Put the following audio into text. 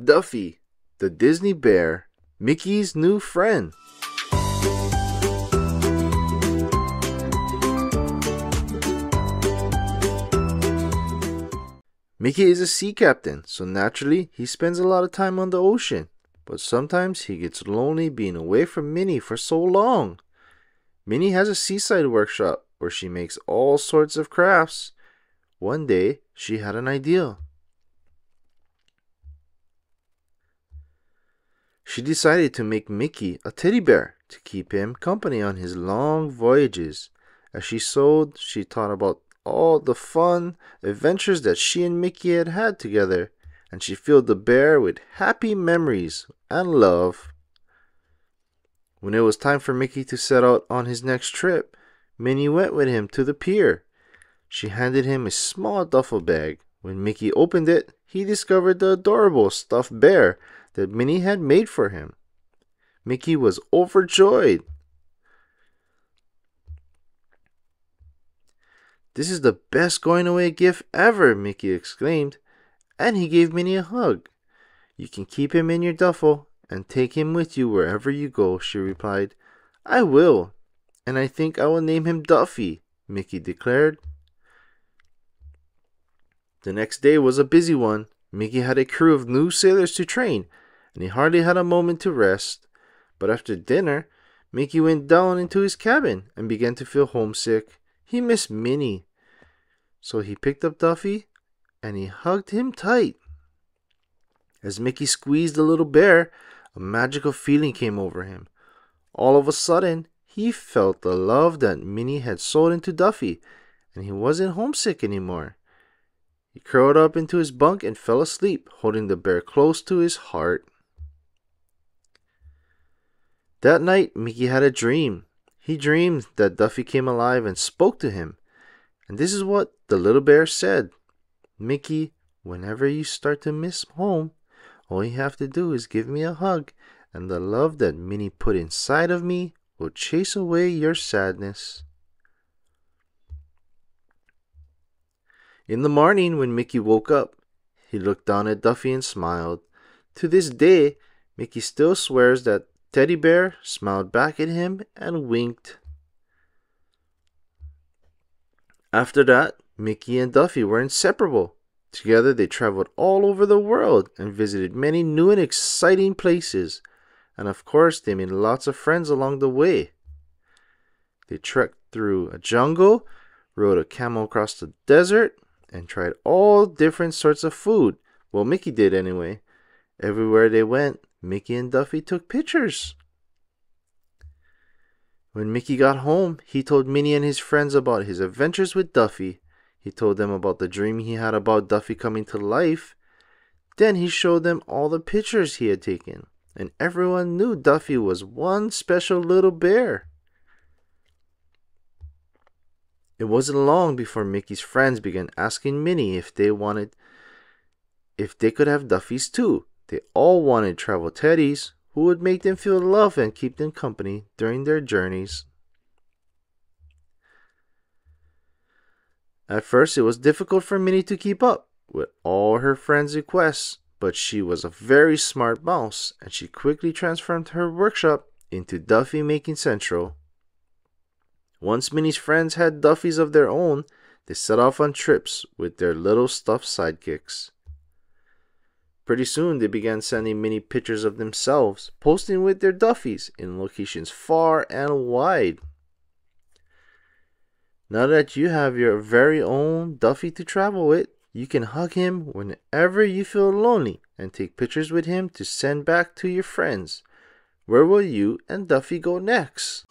Duffy, the Disney bear, Mickey's new friend. Mickey is a sea captain, so naturally he spends a lot of time on the ocean. But sometimes he gets lonely being away from Minnie for so long. Minnie has a seaside workshop where she makes all sorts of crafts. One day, she had an idea. She decided to make Mickey a teddy bear to keep him company on his long voyages. As she sewed, she thought about all the fun adventures that she and Mickey had had together, and she filled the bear with happy memories and love. When it was time for Mickey to set out on his next trip, Minnie went with him to the pier. She handed him a small duffel bag. When Mickey opened it, he discovered the adorable stuffed bear that Minnie had made for him. Mickey was overjoyed. "This is the best going-away gift ever," Mickey exclaimed, and he gave Minnie a hug. "You can keep him in your duffel and take him with you wherever you go," she replied. "I will, and I think I will name him Duffy," Mickey declared. The next day was a busy one. Mickey had a crew of new sailors to train, and he hardly had a moment to rest. But after dinner, Mickey went down into his cabin and began to feel homesick. He missed Minnie. So he picked up Duffy and he hugged him tight. As Mickey squeezed the little bear, a magical feeling came over him. All of a sudden, he felt the love that Minnie had sewed into Duffy, and he wasn't homesick anymore. He curled up into his bunk and fell asleep, holding the bear close to his heart. That night, Mickey had a dream. He dreamed that Duffy came alive and spoke to him. And this is what the little bear said. "Mickey, whenever you start to miss home, all you have to do is give me a hug, and the love that Minnie put inside of me will chase away your sadness." In the morning, when Mickey woke up, he looked down at Duffy and smiled. To this day, Mickey still swears that Teddy Bear smiled back at him and winked. After that, Mickey and Duffy were inseparable. Together, they traveled all over the world and visited many new and exciting places. And of course, they made lots of friends along the way. They trekked through a jungle, rode a camel across the desert, and tried all different sorts of food. Well, Mickey did anyway. Everywhere they went, Mickey and Duffy took pictures. When Mickey got home, he told Minnie and his friends about his adventures with Duffy. He told them about the dream he had about Duffy coming to life. Then he showed them all the pictures he had taken, and everyone knew Duffy was one special little bear. It wasn't long before Mickey's friends began asking Minnie if they could have Duffys too. They all wanted travel teddies who would make them feel loved and keep them company during their journeys. At first, it was difficult for Minnie to keep up with all her friends' requests, but she was a very smart mouse, and she quickly transformed her workshop into Duffy Making Central. Once Minnie's friends had Duffys of their own, they set off on trips with their little stuffed sidekicks. Pretty soon, they began sending Minnie pictures of themselves, posting with their Duffys in locations far and wide. Now that you have your very own Duffy to travel with, you can hug him whenever you feel lonely and take pictures with him to send back to your friends. Where will you and Duffy go next?